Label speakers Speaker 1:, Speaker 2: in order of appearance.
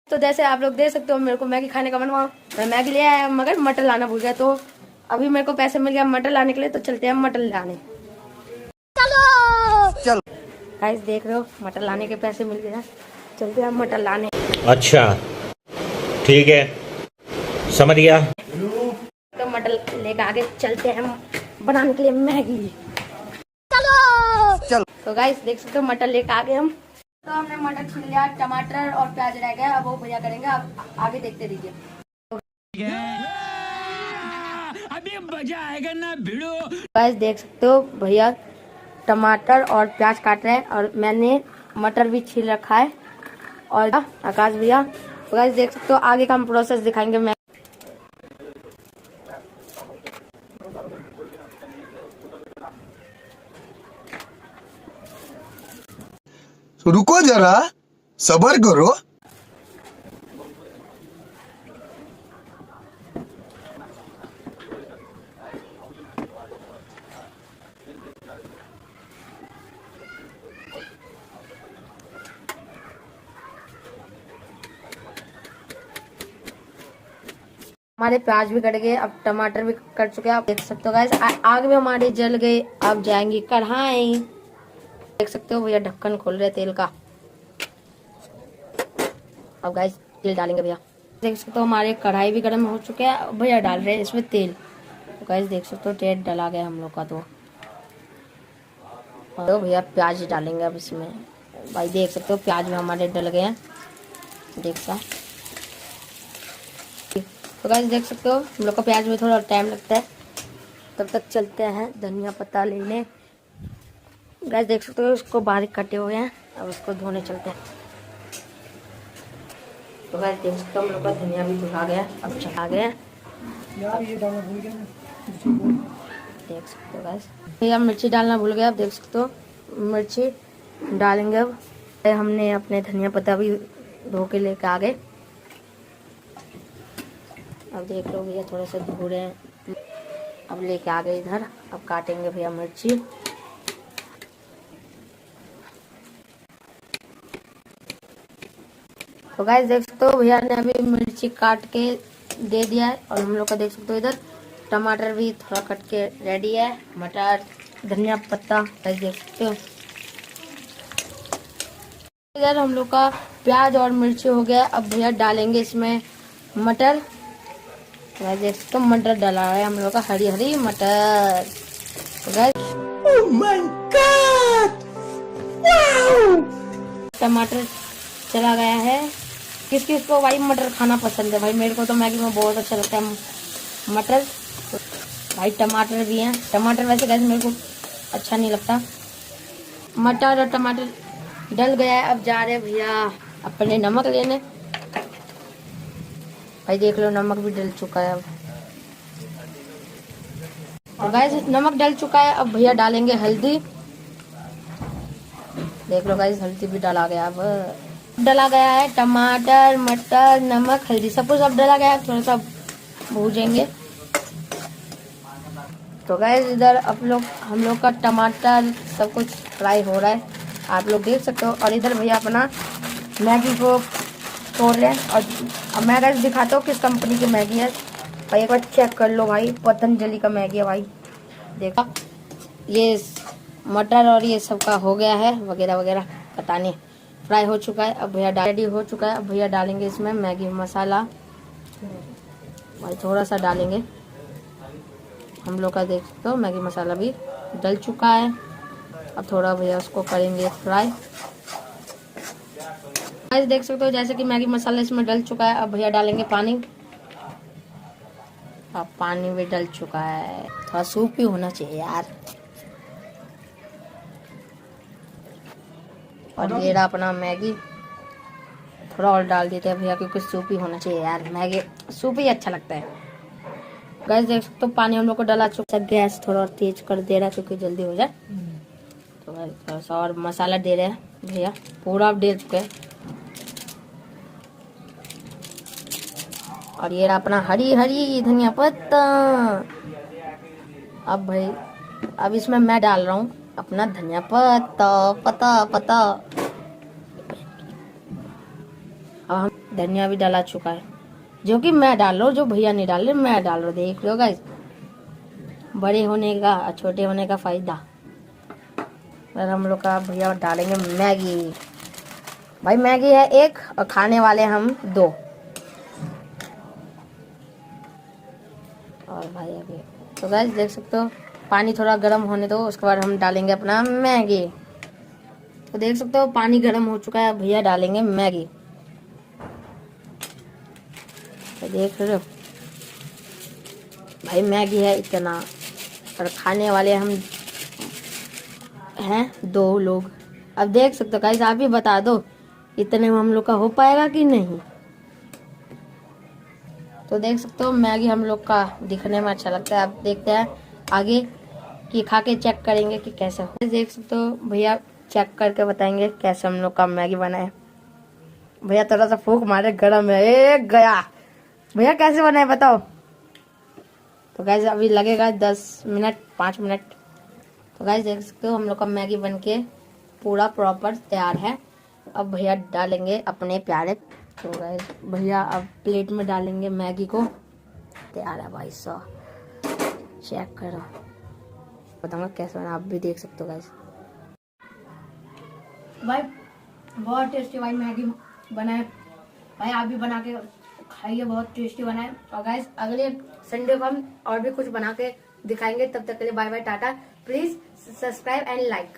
Speaker 1: तो जैसे आप लोग देख सकते हो मेरे को मैगी खाने का मन हुआ, मैं मैगी ले आया मगर मटर लाना भूल गया। तो अभी मेरे को पैसे मिल गया मटर लाने के लिए, तो चलते हैं मटर लाने। चलो गाइस देख रहे हो मटर लाने के पैसे मिल गए, चलते हैं मटर लाने।
Speaker 2: अच्छा ठीक है, समझ गया।
Speaker 1: तो मटर लेकर आगे चलते हैं बनाने के लिए मैगी। चलो तो गाइस देख सकते हो मटर लेकर आगे हम। तो हमने मटर छील लिया, टमाटर और प्याज रह गया, अब वो भैया करेंगे, आप आगे देखते रहिए।
Speaker 3: अभी मजा आएगा ना भिड़ो।
Speaker 1: गाइस देख सकते हो भैया टमाटर और प्याज काट रहे हैं और मैंने मटर भी छील रखा है। और आकाश भैया, तो गाइस देख सकते हो आगे का हम प्रोसेस दिखाएंगे। मैं
Speaker 4: रुको जरा, सबर करो।
Speaker 1: हमारे प्याज भी कट गए, अब टमाटर भी कट चुके हैं, आप देख सकते हो गाइस। आग भी हमारे जल गए, अब जाएंगी कढ़ाई। देख सकते हो भैया ढक्कन खोल रहे तेल का। अब गाइस तेल डालेंगे भैया। देख सकते हो हमारे कढ़ाई भी गर्म हो चुके हैं, अब भैया डाल रहे हैं इसमें तेल। तो गाइस देख सकते हो तेल डला गया हम लोग का। तो भैया प्याज डालेंगे अब इसमें। भाई देख सकते हो प्याज भी हमारे डल गए हैं, देख सकते। तो गाइस देख सकते हो हम लोग का प्याज में थोड़ा टाइम लगता है, तब तक चलते हैं धनिया पत्ता लेने। गाइस देख सकते हो इसको बारीक कटे हुए हैं, अब उसको धोने चलते हैं। तो गाइस देख सकते हो हम लोग का धनिया भी धुला गया, अब चला गया। देख सकते हो गाइस भैया मिर्ची डालना भूल गया, अब देख सकते हो मिर्ची डालेंगे। अब हमने अपने धनिया पत्ता भी धो के लेके आ गए। अब देख लो भैया थोड़े से धो रहे हैं, अब लेके आ गए इधर। अब काटेंगे भैया मिर्ची। तो गाइस देख सकते हो भैया ने अभी मिर्ची काट के दे दिया है। और हम लोग का देख सकते हो इधर टमाटर भी थोड़ा कट के रेडी है, मटर धनिया पत्ता गाइस देख सकते हो। इधर हम लोग का प्याज और मिर्ची हो गया, अब भैया डालेंगे इसमें मटर। देख सकते हो मटर डाला है हम लोग का, हरी हरी मटर। Oh my God, wow! टमाटर चला गया है। किस किस को भाई मटर खाना पसंद है? भाई मेरे को तो मैगी में बहुत अच्छा लगता है मटर। तो भाई टमाटर भी हैं, टमाटर वैसे गाइस मेरे को अच्छा नहीं लगता। मटर और टमाटर डल गया है, अब जा रहे भैया अपने नमक लेने। भाई देख लो नमक भी डल चुका है अब। और गाइस नमक डल चुका है, अब भैया डालेंगे हल्दी। देख लो गाइस हल्दी भी डाला गया। अब डाला गया है टमाटर मटर नमक हल्दी सब कुछ अब डाला गया है, थोड़ा सा भूजेंगे। तो गाइस इधर हम लोग का टमाटर सब कुछ फ्राई हो रहा है, आप लोग देख सकते हो। और इधर भैया अपना मैगी को तोड़ रहे हैं। और अब मैं गाइस दिखाता हूँ किस कंपनी की मैगी है। भाई एक बार चेक कर लो भाई, पतंजलि का मैगी है भाई। देखा ये मटर और ये सब का हो गया है वगैरह वगैरह, पता नहीं फ्राई हो चुका है। अब भैया रेडी हो चुका है, अब भैया डालेंगे इसमें मैगी मसाला। भाई थोड़ा सा डालेंगे हम लोग का, देख सकते हो मैगी मसाला भी डल चुका है। अब थोड़ा भैया उसको करेंगे फ्राई। देख सकते हो जैसे कि मैगी मसाला इसमें डल चुका है, अब भैया डालेंगे पानी। अब पानी भी डल चुका है, थोड़ा सूप ही होना चाहिए यार। और ये रहा अपना मैगी, थोड़ा और डाल देते हैं भैया क्योंकि सूप ही होना चाहिए यार, मैगी सूप ही अच्छा लगता है। गाइस देख सकते हो पानी हम लोग को डाला चुका है, गैस थोड़ा और तेज कर दे रहा है क्योंकि जल्दी हो जाए। तो थोड़ा सा और मसाला दे रहे हैं भैया, पूरा अब दे चुके हैं। और ये रहा अपना हरी हरी धनिया पत्ता। अब भाई अब इसमें मैं डाल रहा हूँ अपना धनिया पत्ता। अब हम धनिया भी डाला चुका है, जो कि मैं डाल रहा हूँ, जो भैया नहीं डाल रहे, मैं डाल रहा हूँ। देख लो गाइस, बड़े होने का और छोटे होने का फायदा। और हम लोग का भैया डालेंगे मैगी। भाई मैगी है 1 और खाने वाले हम 2। और भाई अभी तो गाइस देख सकते हो, पानी थोड़ा गर्म होने दो, उसके बाद हम डालेंगे अपना मैगी। तो देख सकते हो पानी गर्म हो चुका है, भैया डालेंगे मैगी। तो देख रहे हो भाई, मैगी है इतना, और खाने वाले हम हैं 2 लोग। अब देख सकते हो गाइस, आप ही बता दो इतने में हम लोग का हो पाएगा कि नहीं। तो देख सकते हो मैगी हम लोग का दिखने में अच्छा लगता है। अब देखते हैं आगे कि खा के चेक करेंगे कि कैसे हो। देख सकते हो भैया चेक करके बताएंगे कैसे हम लोग का मैगी बना है। भैया थोड़ा सा फूंक मारे, गरम है। गया भैया, कैसे बना है बताओ। तो गाइस अभी लगेगा 10 मिनट 5 मिनट। तो गाइस देख सकते हो हम लोग का मैगी बनके पूरा प्रॉपर तैयार है। अब भैया डालेंगे अपने प्यारे। तो गाइस भैया अब प्लेट में डालेंगे मैगी को। तैयार है भाई साहब, चेक करो, बताऊंगा कैसे बना, आप भी देख सकते हो गाइस। भाई बहुत टेस्टी भाई मैगी बना है भाई, आप भी बना के खाइए, बहुत टेस्टी बना है। और गाइस अगले संडे को हम और भी कुछ बना के दिखाएंगे। तब तक के लिए bye bye, tata. Please subscribe and like.